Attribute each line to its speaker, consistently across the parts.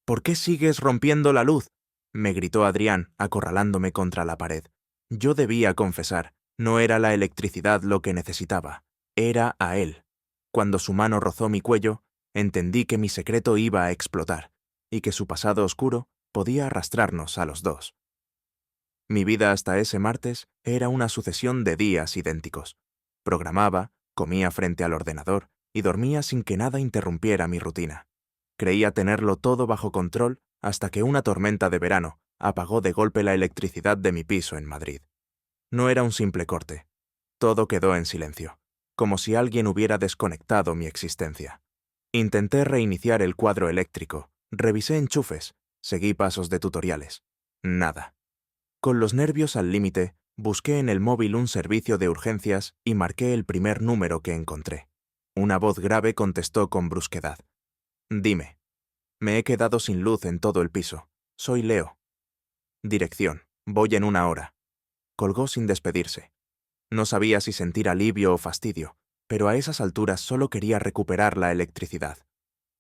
Speaker 1: ¿Por qué sigues rompiendo la luz? Me gritó Adrián, acorralándome contra la pared. Yo debía confesar, no era la electricidad lo que necesitaba, era a él. Cuando su mano rozó mi cuello, entendí que mi secreto iba a explotar, y que su pasado oscuro podía arrastrarnos a los dos. Mi vida hasta ese martes era una sucesión de días idénticos. Programaba, comía frente al ordenador y dormía sin que nada interrumpiera mi rutina. Creía tenerlo todo bajo control hasta que una tormenta de verano apagó de golpe la electricidad de mi piso en Madrid. No era un simple corte. Todo quedó en silencio, como si alguien hubiera desconectado mi existencia. Intenté reiniciar el cuadro eléctrico, revisé enchufes, seguí pasos de tutoriales. Nada. Con los nervios al límite, busqué en el móvil un servicio de urgencias y marqué el primer número que encontré. Una voz grave contestó con brusquedad. Dime. Me he quedado sin luz en todo el piso. Soy Leo. Dirección. Voy en 1 hora. Colgó sin despedirse. No sabía si sentir alivio o fastidio, pero a esas alturas solo quería recuperar la electricidad.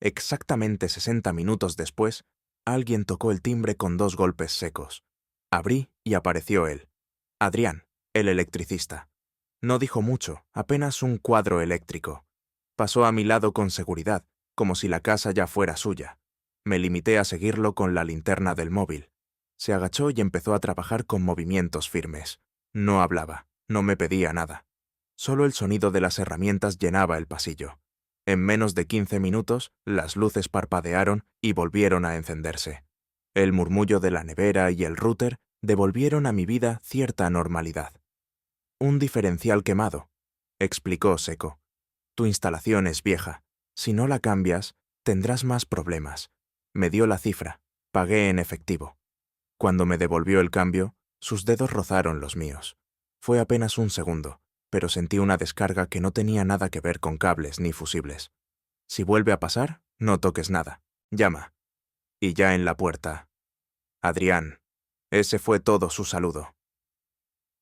Speaker 1: Exactamente 60 minutos después, alguien tocó el timbre con 2 golpes secos. Abrí y apareció él. Adrián, el electricista. No dijo mucho, apenas un cuadro eléctrico. Pasó a mi lado con seguridad, como si la casa ya fuera suya. Me limité a seguirlo con la linterna del móvil. Se agachó y empezó a trabajar con movimientos firmes. No hablaba, no me pedía nada. Solo el sonido de las herramientas llenaba el pasillo. En menos de 15 minutos, las luces parpadearon y volvieron a encenderse. El murmullo de la nevera y el router devolvieron a mi vida cierta normalidad. Un diferencial quemado, explicó seco. Tu instalación es vieja. Si no la cambias, tendrás más problemas. Me dio la cifra. Pagué en efectivo. Cuando me devolvió el cambio, sus dedos rozaron los míos. Fue apenas un segundo, pero sentí una descarga que no tenía nada que ver con cables ni fusibles. Si vuelve a pasar, no toques nada. Llama. Y ya en la puerta. Adrián. Ese fue todo su saludo.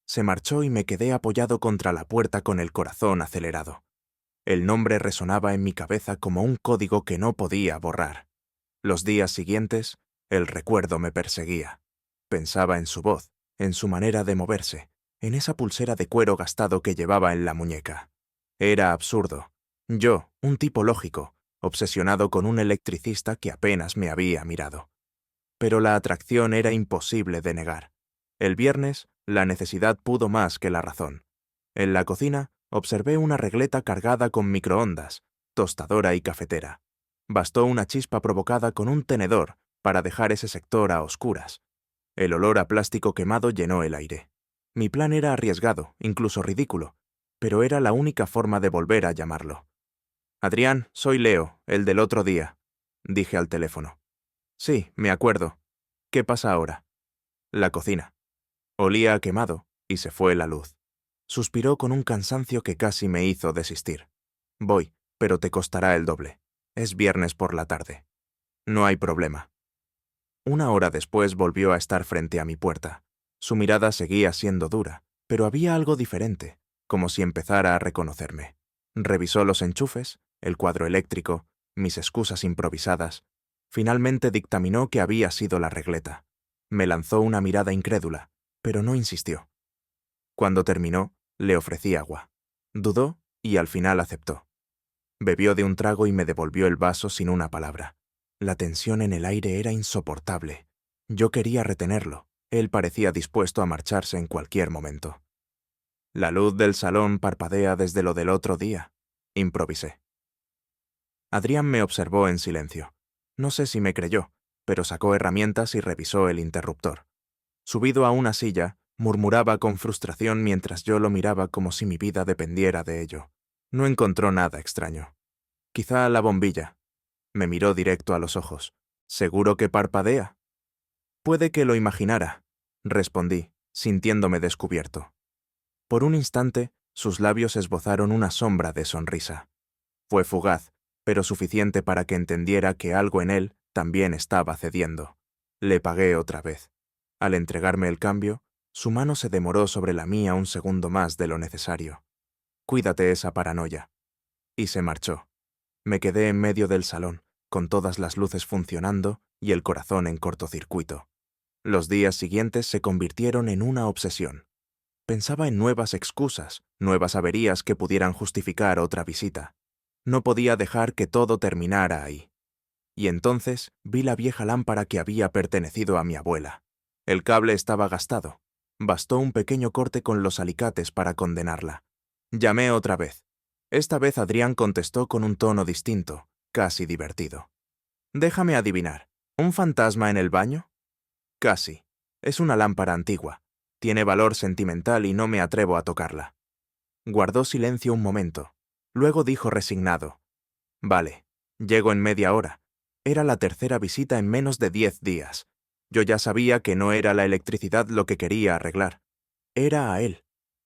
Speaker 1: Se marchó y me quedé apoyado contra la puerta con el corazón acelerado. El nombre resonaba en mi cabeza como un código que no podía borrar. Los días siguientes, el recuerdo me perseguía. Pensaba en su voz, en su manera de moverse, en esa pulsera de cuero gastado que llevaba en la muñeca. Era absurdo. Yo, un tipo lógico, obsesionado con un electricista que apenas me había mirado. Pero la atracción era imposible de negar. El viernes, la necesidad pudo más que la razón. En la cocina, observé una regleta cargada con microondas, tostadora y cafetera. Bastó una chispa provocada con un tenedor para dejar ese sector a oscuras. El olor a plástico quemado llenó el aire. Mi plan era arriesgado, incluso ridículo, pero era la única forma de volver a llamarlo. Adrián, soy Leo, el del otro día, dije al teléfono. Sí, me acuerdo. ¿Qué pasa ahora? La cocina. Olía a quemado y se fue la luz. Suspiró con un cansancio que casi me hizo desistir. Voy, pero te costará el doble. Es viernes por la tarde. No hay problema. 1 hora después volvió a estar frente a mi puerta. Su mirada seguía siendo dura, pero había algo diferente, como si empezara a reconocerme. Revisó los enchufes, el cuadro eléctrico, mis excusas improvisadas. Finalmente dictaminó que había sido la regleta. Me lanzó una mirada incrédula, pero no insistió. Cuando terminó, le ofrecí agua. Dudó y al final aceptó. Bebió de un trago y me devolvió el vaso sin una palabra. La tensión en el aire era insoportable. Yo quería retenerlo. Él parecía dispuesto a marcharse en cualquier momento. La luz del salón parpadea desde lo del otro día, improvisé. Adrián me observó en silencio. No sé si me creyó, pero sacó herramientas y revisó el interruptor. Subido a una silla, murmuraba con frustración mientras yo lo miraba como si mi vida dependiera de ello. No encontró nada extraño. Quizá la bombilla. Me miró directo a los ojos. ¿Seguro que parpadea? Puede que lo imaginara, respondí, sintiéndome descubierto. Por un instante, sus labios esbozaron una sombra de sonrisa. Fue fugaz, pero suficiente para que entendiera que algo en él también estaba cediendo. Le pagué otra vez. Al entregarme el cambio, su mano se demoró sobre la mía un segundo más de lo necesario. Cuídate esa paranoia. Y se marchó. Me quedé en medio del salón, con todas las luces funcionando y el corazón en cortocircuito. Los días siguientes se convirtieron en una obsesión. Pensaba en nuevas excusas, nuevas averías que pudieran justificar otra visita. No podía dejar que todo terminara ahí. Y entonces vi la vieja lámpara que había pertenecido a mi abuela. El cable estaba gastado. Bastó un pequeño corte con los alicates para condenarla. Llamé otra vez. Esta vez Adrián contestó con un tono distinto, casi divertido. Déjame adivinar. ¿Un fantasma en el baño? Casi. Es una lámpara antigua. Tiene valor sentimental y no me atrevo a tocarla. Guardó silencio un momento. Luego dijo resignado. Vale, llego en media hora. Era la tercera visita en menos de 10 días. Yo ya sabía que no era la electricidad lo que quería arreglar. Era a él.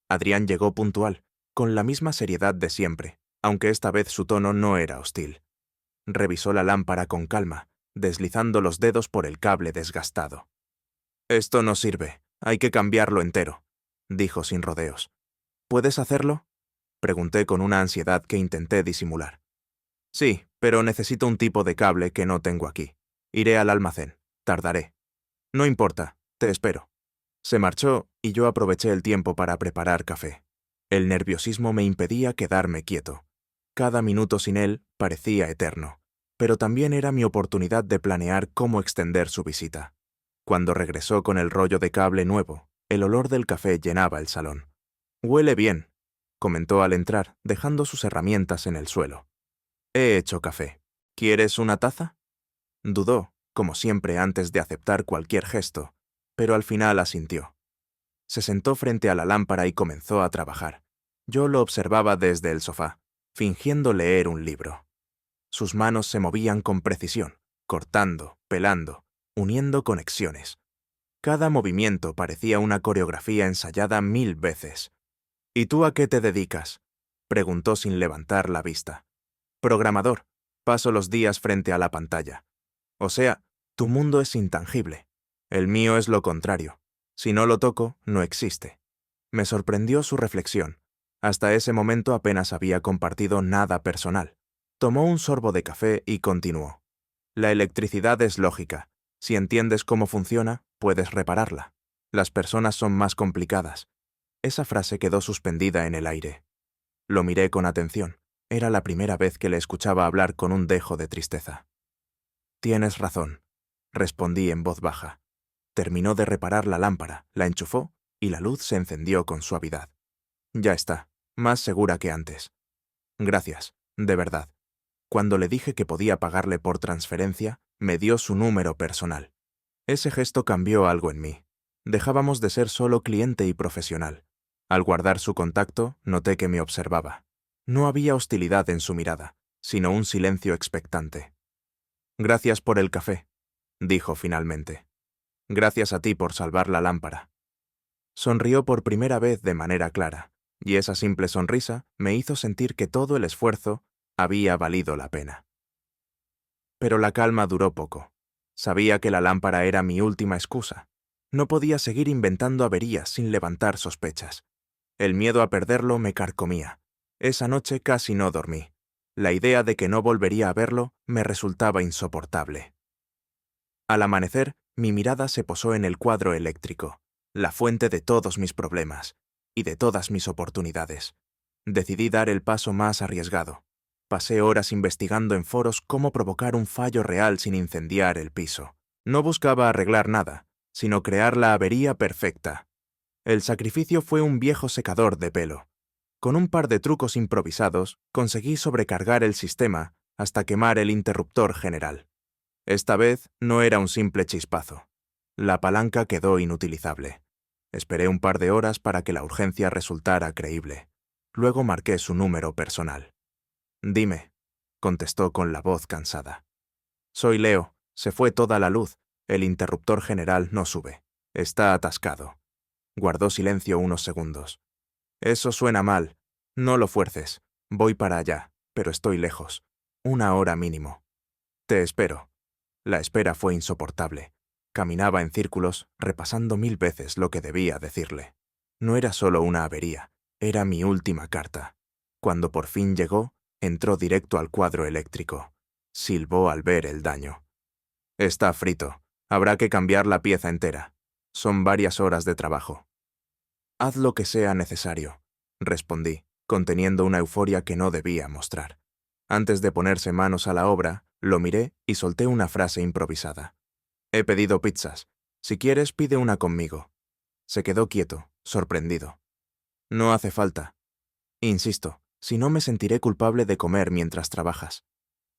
Speaker 1: Adrián llegó puntual, con la misma seriedad de siempre, aunque esta vez su tono no era hostil. Revisó la lámpara con calma, deslizando los dedos por el cable desgastado. Esto no sirve, hay que cambiarlo entero, dijo sin rodeos. ¿Puedes hacerlo? Pregunté con una ansiedad que intenté disimular. Sí, pero necesito un tipo de cable que no tengo aquí. Iré al almacén. Tardaré. No importa, te espero. Se marchó y yo aproveché el tiempo para preparar café. El nerviosismo me impedía quedarme quieto. Cada minuto sin él parecía eterno, pero también era mi oportunidad de planear cómo extender su visita. Cuando regresó con el rollo de cable nuevo, el olor del café llenaba el salón. «Huele bien», comentó al entrar, dejando sus herramientas en el suelo. «He hecho café. ¿Quieres una taza?» Dudó, como siempre antes de aceptar cualquier gesto, pero al final asintió. Se sentó frente a la lámpara y comenzó a trabajar. Yo lo observaba desde el sofá, fingiendo leer un libro. Sus manos se movían con precisión, cortando, pelando, uniendo conexiones. Cada movimiento parecía una coreografía ensayada 1000 veces. «¿Y tú a qué te dedicas?», preguntó sin levantar la vista. «Programador. Paso los días frente a la pantalla. O sea, tu mundo es intangible. El mío es lo contrario. Si no lo toco, no existe». Me sorprendió su reflexión. Hasta ese momento apenas había compartido nada personal. Tomó un sorbo de café y continuó. «La electricidad es lógica. Si entiendes cómo funciona, puedes repararla. Las personas son más complicadas». Esa frase quedó suspendida en el aire. Lo miré con atención. Era la primera vez que le escuchaba hablar con un dejo de tristeza. «Tienes razón», respondí en voz baja. Terminó de reparar la lámpara, la enchufó y la luz se encendió con suavidad. «Ya está, más segura que antes». «Gracias, de verdad». Cuando le dije que podía pagarle por transferencia, me dio su número personal. Ese gesto cambió algo en mí. Dejábamos de ser solo cliente y profesional. Al guardar su contacto, noté que me observaba. No había hostilidad en su mirada, sino un silencio expectante. «Gracias por el café», dijo finalmente. «Gracias a ti por salvar la lámpara». Sonrió por primera vez de manera clara, y esa simple sonrisa me hizo sentir que todo el esfuerzo había valido la pena. Pero la calma duró poco. Sabía que la lámpara era mi última excusa. No podía seguir inventando averías sin levantar sospechas. El miedo a perderlo me carcomía. Esa noche casi no dormí. La idea de que no volvería a verlo me resultaba insoportable. Al amanecer, mi mirada se posó en el cuadro eléctrico, la fuente de todos mis problemas y de todas mis oportunidades. Decidí dar el paso más arriesgado. Pasé horas investigando en foros cómo provocar un fallo real sin incendiar el piso. No buscaba arreglar nada, sino crear la avería perfecta. El sacrificio fue un viejo secador de pelo. Con un par de trucos improvisados, conseguí sobrecargar el sistema hasta quemar el interruptor general. Esta vez no era un simple chispazo. La palanca quedó inutilizable. Esperé un par de horas para que la urgencia resultara creíble. Luego marqué su número personal. «Dime», contestó con la voz cansada. «Soy Leo. Se fue toda la luz. El interruptor general no sube. Está atascado». Guardó silencio unos segundos. «Eso suena mal. No lo fuerces. Voy para allá, pero estoy lejos. 1 hora mínimo. Te espero». La espera fue insoportable. Caminaba en círculos, repasando 1000 veces lo que debía decirle. No era solo una avería, era mi última carta. Cuando por fin llegó, entró directo al cuadro eléctrico. silbó al ver el daño. Está frito. Habrá que cambiar la pieza entera. Son varias horas de trabajo. Haz lo que sea necesario, respondí, conteniendo una euforia que no debía mostrar. Antes de ponerse manos a la obra, lo miré y solté una frase improvisada. He pedido pizzas. Si quieres, pide una conmigo. Se quedó quieto, sorprendido. No hace falta. Insisto, si no me sentiré culpable de comer mientras trabajas.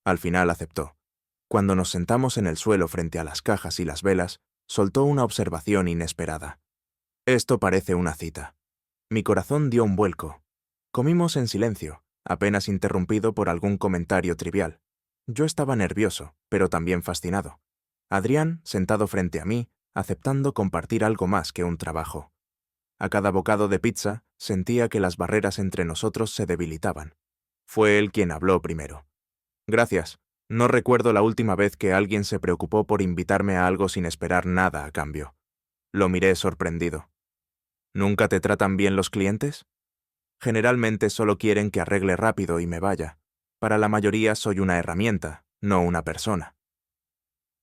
Speaker 1: Al final aceptó. Cuando nos sentamos en el suelo frente a las cajas y las velas, soltó una observación inesperada. Esto parece una cita. Mi corazón dio un vuelco. Comimos en silencio, apenas interrumpido por algún comentario trivial. Yo estaba nervioso, pero también fascinado. Adrián, sentado frente a mí, aceptando compartir algo más que un trabajo. A cada bocado de pizza, sentía que las barreras entre nosotros se debilitaban. Fue él quien habló primero. Gracias. No recuerdo la última vez que alguien se preocupó por invitarme a algo sin esperar nada a cambio. Lo miré sorprendido. ¿Nunca te tratan bien los clientes? Generalmente solo quieren que arregle rápido y me vaya. Para la mayoría soy una herramienta, no una persona.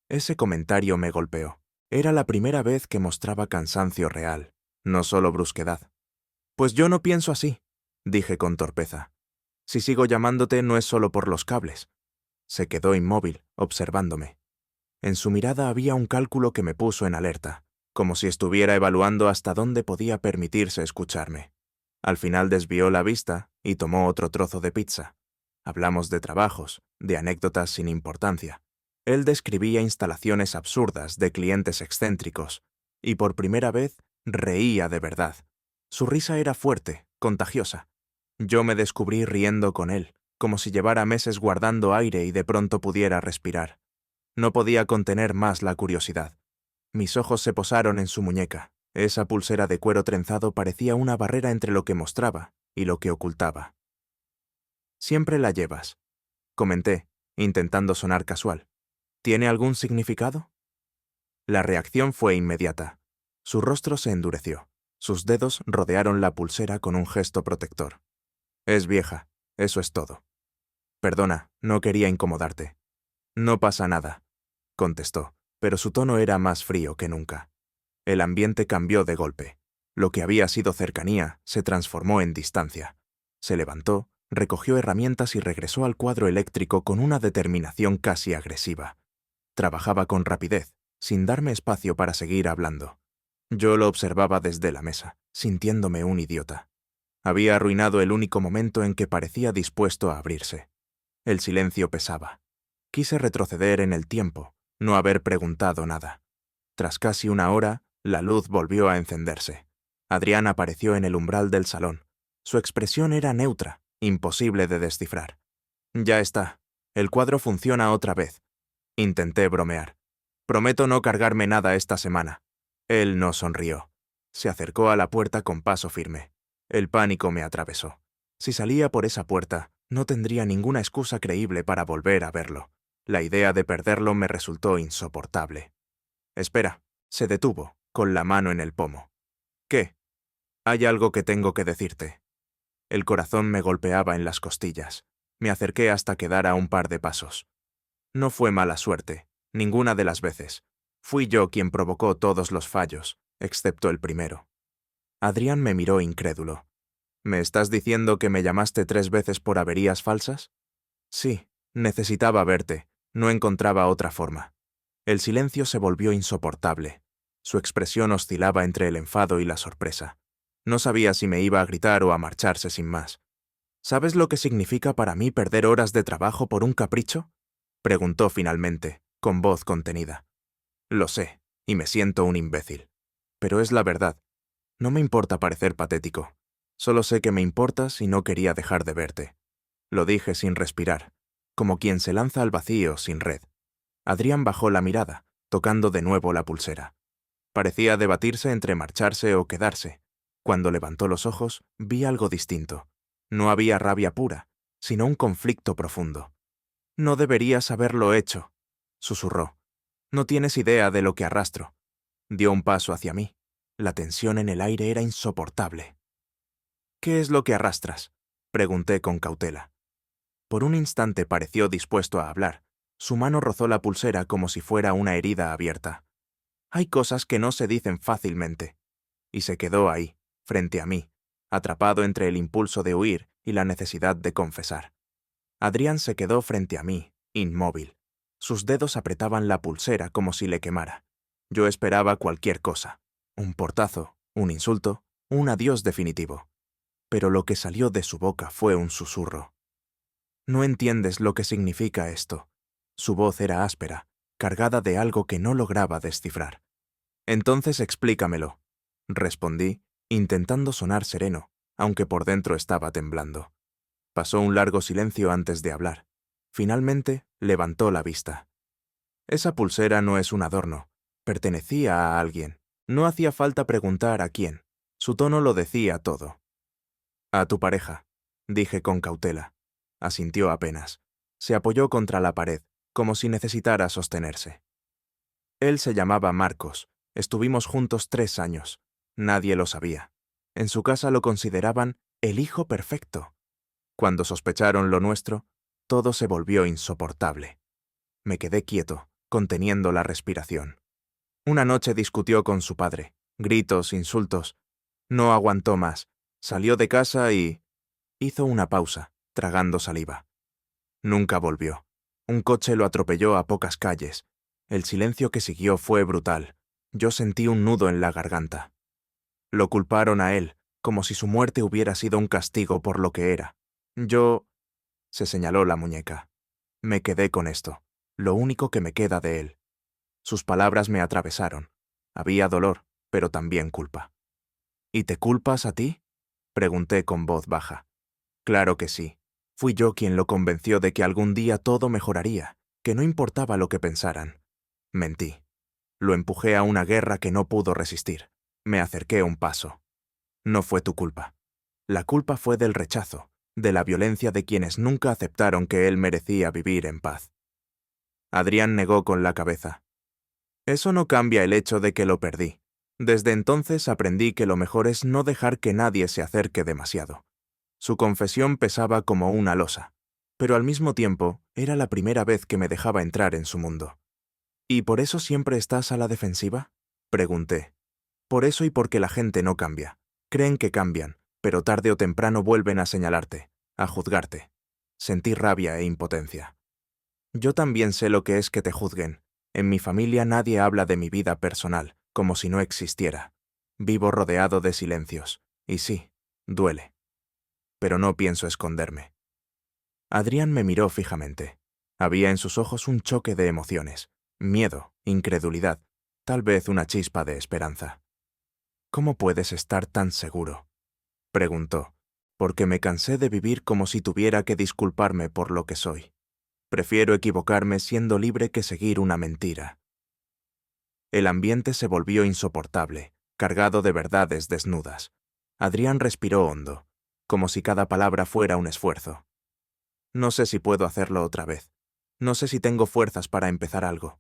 Speaker 1: Ese comentario me golpeó. Era la primera vez que mostraba cansancio real, no solo brusquedad. Pues yo no pienso así, dije con torpeza. Si sigo llamándote no es solo por los cables. Se quedó inmóvil, observándome. En su mirada había un cálculo que me puso en alerta, como si estuviera evaluando hasta dónde podía permitirse escucharme. Al final desvió la vista y tomó otro trozo de pizza. Hablamos de trabajos, de anécdotas sin importancia. Él describía instalaciones absurdas de clientes excéntricos, y por primera vez reía de verdad. Su risa era fuerte, contagiosa. Yo me descubrí riendo con él, como si llevara meses guardando aire y de pronto pudiera respirar. No podía contener más la curiosidad. Mis ojos se posaron en su muñeca. Esa pulsera de cuero trenzado parecía una barrera entre lo que mostraba y lo que ocultaba. «Siempre la llevas», comenté, intentando sonar casual. «¿Tiene algún significado?» La reacción fue inmediata. Su rostro se endureció. Sus dedos rodearon la pulsera con un gesto protector. «Es vieja, eso es todo». «Perdona, no quería incomodarte». «No pasa nada», contestó, pero su tono era más frío que nunca. El ambiente cambió de golpe. Lo que había sido cercanía se transformó en distancia. Se levantó, recogió herramientas y regresó al cuadro eléctrico con una determinación casi agresiva. Trabajaba con rapidez, sin darme espacio para seguir hablando. Yo lo observaba desde la mesa, sintiéndome un idiota. Había arruinado el único momento en que parecía dispuesto a abrirse. El silencio pesaba. Quise retroceder en el tiempo, no haber preguntado nada. Tras casi una hora, la luz volvió a encenderse. Adrián apareció en el umbral del salón. Su expresión era neutra, imposible de descifrar. «Ya está. El cuadro funciona otra vez». Intenté bromear. «Prometo no cargarme nada esta semana». Él no sonrió. Se acercó a la puerta con paso firme. El pánico me atravesó. Si salía por esa puerta, no tendría ninguna excusa creíble para volver a verlo. La idea de perderlo me resultó insoportable. «Espera», se detuvo, con la mano en el pomo. «¿Qué?» «Hay algo que tengo que decirte». El corazón me golpeaba en las costillas. Me acerqué hasta que dara un par de pasos. No fue mala suerte, ninguna de las veces. Fui yo quien provocó todos los fallos, excepto el primero. Adrián me miró incrédulo. «¿Me estás diciendo que me llamaste 3 veces por averías falsas?» «Sí, necesitaba verte. No encontraba otra forma». El silencio se volvió insoportable. Su expresión oscilaba entre el enfado y la sorpresa. No sabía si me iba a gritar o a marcharse sin más. «¿Sabes lo que significa para mí perder horas de trabajo por un capricho?», preguntó finalmente, con voz contenida. «Lo sé, y me siento un imbécil. Pero es la verdad. No me importa parecer patético. Solo sé que me importas y no quería dejar de verte». Lo dije sin respirar, como quien se lanza al vacío sin red. Adrián bajó la mirada, tocando de nuevo la pulsera. Parecía debatirse entre marcharse o quedarse. Cuando levantó los ojos, vi algo distinto. No había rabia pura, sino un conflicto profundo. «No deberías haberlo hecho», susurró. «No tienes idea de lo que arrastro». Dio un paso hacia mí. La tensión en el aire era insoportable. «¿Qué es lo que arrastras?», pregunté con cautela. Por un instante pareció dispuesto a hablar, Su mano rozó la pulsera como si fuera una herida abierta. Hay cosas que no se dicen fácilmente. Y se quedó ahí, frente a mí, atrapado entre el impulso de huir y la necesidad de confesar. Adrián se quedó frente a mí, inmóvil. Sus dedos apretaban la pulsera como si le quemara. Yo esperaba cualquier cosa. Un portazo, un insulto, un adiós definitivo. Pero lo que salió de su boca fue un susurro. No entiendes lo que significa esto. Su voz era áspera, cargada de algo que no lograba descifrar. Entonces explícamelo, respondí, intentando sonar sereno, aunque por dentro estaba temblando. Pasó un largo silencio antes de hablar. Finalmente, levantó la vista. Esa pulsera no es un adorno. Pertenecía a alguien. No hacía falta preguntar a quién. Su tono lo decía todo. A tu pareja, dije con cautela. Asintió apenas. Se apoyó contra la pared, como si necesitara sostenerse. Él se llamaba Marcos. Estuvimos juntos 3 años. Nadie lo sabía. En su casa lo consideraban el hijo perfecto. Cuando sospecharon lo nuestro, todo se volvió insoportable. Me quedé quieto, conteniendo la respiración. Una noche discutió con su padre. Gritos, insultos. No aguantó más. Salió de casa y... Hizo una pausa, tragando saliva. Nunca volvió. Un coche lo atropelló a pocas calles. El silencio que siguió fue brutal. Yo sentí un nudo en la garganta. Lo culparon a él, como si su muerte hubiera sido un castigo por lo que era. Yo... Se señaló la muñeca. Me quedé con esto, lo único que me queda de él. Sus palabras me atravesaron. Había dolor, pero también culpa. ¿Y te culpas a ti? Pregunté con voz baja. Claro que sí. Fui yo quien lo convenció de que algún día todo mejoraría, que no importaba lo que pensaran. Mentí. Lo empujé a una guerra que no pudo resistir. Me acerqué un paso. No fue tu culpa. La culpa fue del rechazo, de la violencia de quienes nunca aceptaron que él merecía vivir en paz. Adrián negó con la cabeza. Eso no cambia el hecho de que lo perdí. Desde entonces aprendí que lo mejor es no dejar que nadie se acerque demasiado. Su confesión pesaba como una losa, pero al mismo tiempo era la primera vez que me dejaba entrar en su mundo. ¿Y por eso siempre estás a la defensiva? Pregunté. Por eso y porque la gente no cambia. Creen que cambian, pero tarde o temprano vuelven a señalarte, a juzgarte. Sentí rabia e impotencia. Yo también sé lo que es que te juzguen. En mi familia nadie habla de mi vida personal, como si no existiera. Vivo rodeado de silencios. Y sí, duele. Pero no pienso esconderme. Adrián me miró fijamente. Había en sus ojos un choque de emociones. Miedo, incredulidad, tal vez una chispa de esperanza. ¿Cómo puedes estar tan seguro?, preguntó, porque me cansé de vivir como si tuviera que disculparme por lo que soy. Prefiero equivocarme siendo libre que seguir una mentira. El ambiente se volvió insoportable, cargado de verdades desnudas. Adrián respiró hondo, como si cada palabra fuera un esfuerzo. No sé si puedo hacerlo otra vez. No sé si tengo fuerzas para empezar algo.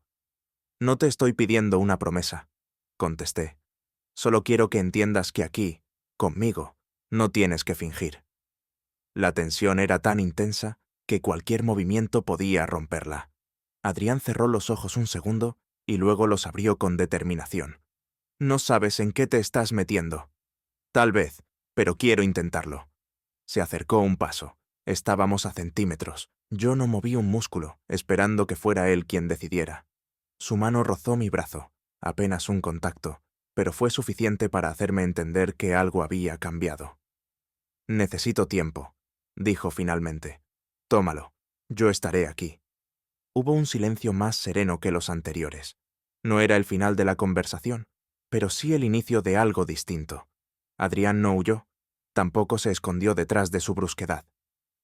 Speaker 1: No te estoy pidiendo una promesa, contesté. Solo quiero que entiendas que aquí, conmigo, no tienes que fingir. La tensión era tan intensa que cualquier movimiento podía romperla. Adrián cerró los ojos un segundo y luego los abrió con determinación. No sabes en qué te estás metiendo. Tal vez, pero quiero intentarlo. Se acercó un paso. Estábamos a centímetros. Yo no moví un músculo, esperando que fuera él quien decidiera. Su mano rozó mi brazo, apenas un contacto, pero fue suficiente para hacerme entender que algo había cambiado. Necesito tiempo, dijo finalmente. Tómalo, yo estaré aquí. Hubo un silencio más sereno que los anteriores. No era el final de la conversación, pero sí el inicio de algo distinto. Adrián no huyó, tampoco se escondió detrás de su brusquedad.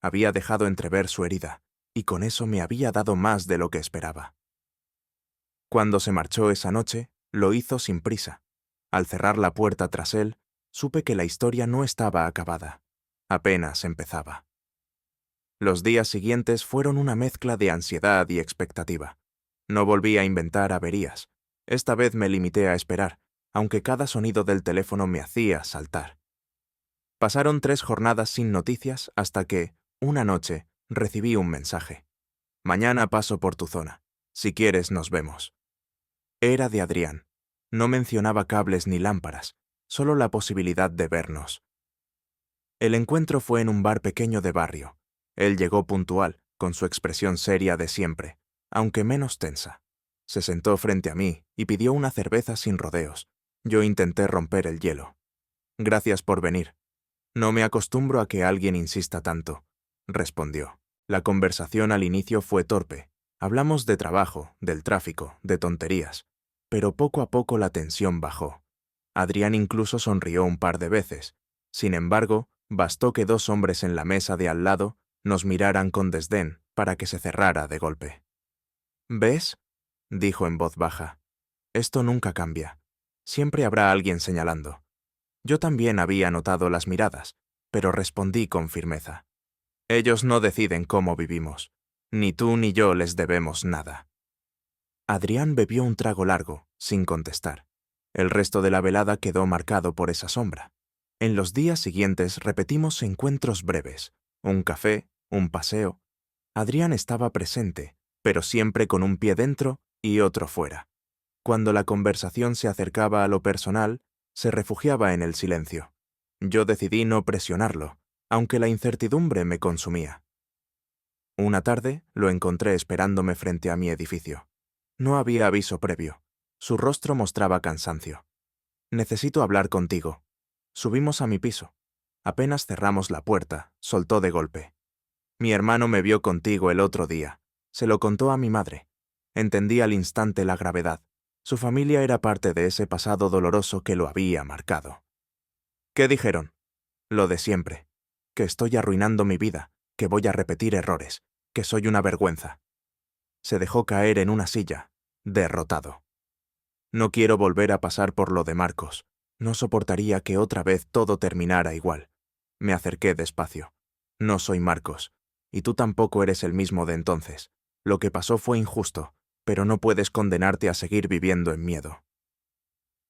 Speaker 1: Había dejado entrever su herida, y con eso me había dado más de lo que esperaba. Cuando se marchó esa noche, lo hizo sin prisa. Al cerrar la puerta tras él, supe que la historia no estaba acabada. Apenas empezaba. Los días siguientes fueron una mezcla de ansiedad y expectativa. No volví a inventar averías. Esta vez me limité a esperar, aunque cada sonido del teléfono me hacía saltar. Pasaron 3 jornadas sin noticias hasta que, una noche, recibí un mensaje. Mañana paso por tu zona. Si quieres, nos vemos. Era de Adrián. No mencionaba cables ni lámparas, solo la posibilidad de vernos. El encuentro fue en un bar pequeño de barrio. Él llegó puntual, con su expresión seria de siempre, aunque menos tensa. Se sentó frente a mí y pidió una cerveza sin rodeos. Yo intenté romper el hielo. Gracias por venir. No me acostumbro a que alguien insista tanto, respondió. La conversación al inicio fue torpe. Hablamos de trabajo, del tráfico, de tonterías. Pero poco a poco la tensión bajó. Adrián incluso sonrió un par de veces. Sin embargo, bastó que dos hombres en la mesa de al lado nos miraran con desdén para que se cerrara de golpe. ¿Ves?, dijo en voz baja. Esto nunca cambia. Siempre habrá alguien señalando. Yo también había notado las miradas, pero respondí con firmeza. Ellos no deciden cómo vivimos. Ni tú ni yo les debemos nada. Adrián bebió un trago largo, sin contestar. El resto de la velada quedó marcado por esa sombra. En los días siguientes repetimos encuentros breves, un café, un paseo. Adrián estaba presente, pero siempre con un pie dentro y otro fuera. Cuando la conversación se acercaba a lo personal, se refugiaba en el silencio. Yo decidí no presionarlo, aunque la incertidumbre me consumía. Una tarde lo encontré esperándome frente a mi edificio. No había aviso previo. Su rostro mostraba cansancio. Necesito hablar contigo. Subimos a mi piso. Apenas cerramos la puerta, soltó de golpe. Mi hermano me vio contigo el otro día. Se lo contó a mi madre. Entendí al instante la gravedad. Su familia era parte de ese pasado doloroso que lo había marcado. ¿Qué dijeron? Lo de siempre. Que estoy arruinando mi vida, que voy a repetir errores, que soy una vergüenza. Se dejó caer en una silla, derrotado. No quiero volver a pasar por lo de Marcos. No soportaría que otra vez todo terminara igual. Me acerqué despacio. No soy Marcos, y tú tampoco eres el mismo de entonces. Lo que pasó fue injusto, pero no puedes condenarte a seguir viviendo en miedo.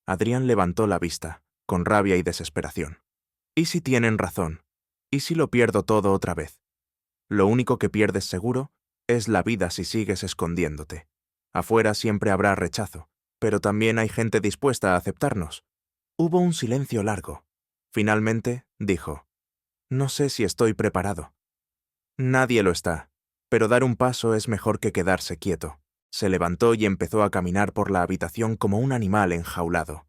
Speaker 1: Adrián levantó la vista, con rabia y desesperación. ¿Y si tienen razón? ¿Y si lo pierdo todo otra vez? Lo único que pierdes seguro es la vida si sigues escondiéndote. Afuera siempre habrá rechazo, pero también hay gente dispuesta a aceptarnos. Hubo un silencio largo. Finalmente, dijo, no sé si estoy preparado. Nadie lo está, pero dar un paso es mejor que quedarse quieto. Se levantó y empezó a caminar por la habitación como un animal enjaulado.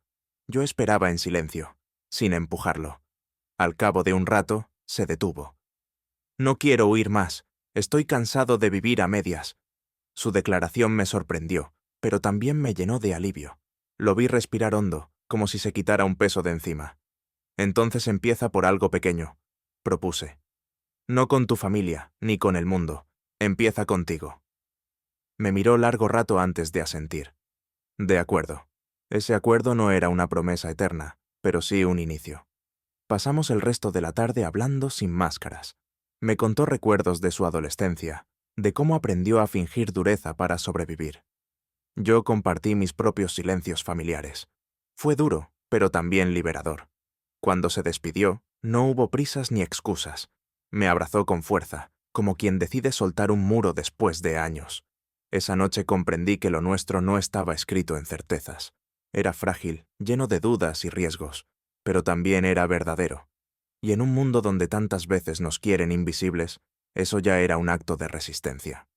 Speaker 1: Yo esperaba en silencio, sin empujarlo. Al cabo de un rato, se detuvo. No quiero huir más. Estoy cansado de vivir a medias. Su declaración me sorprendió, pero también me llenó de alivio. Lo vi respirar hondo, como si se quitara un peso de encima. Entonces empieza por algo pequeño, propuse. No con tu familia, ni con el mundo. Empieza contigo. Me miró largo rato antes de asentir. De acuerdo. Ese acuerdo no era una promesa eterna, pero sí un inicio. Pasamos el resto de la tarde hablando sin máscaras. Me contó recuerdos de su adolescencia, de cómo aprendió a fingir dureza para sobrevivir. Yo compartí mis propios silencios familiares. Fue duro, pero también liberador. Cuando se despidió, no hubo prisas ni excusas. Me abrazó con fuerza, como quien decide soltar un muro después de años. Esa noche comprendí que lo nuestro no estaba escrito en certezas. Era frágil, lleno de dudas y riesgos, pero también era verdadero. Y en un mundo donde tantas veces nos quieren invisibles, eso ya era un acto de resistencia.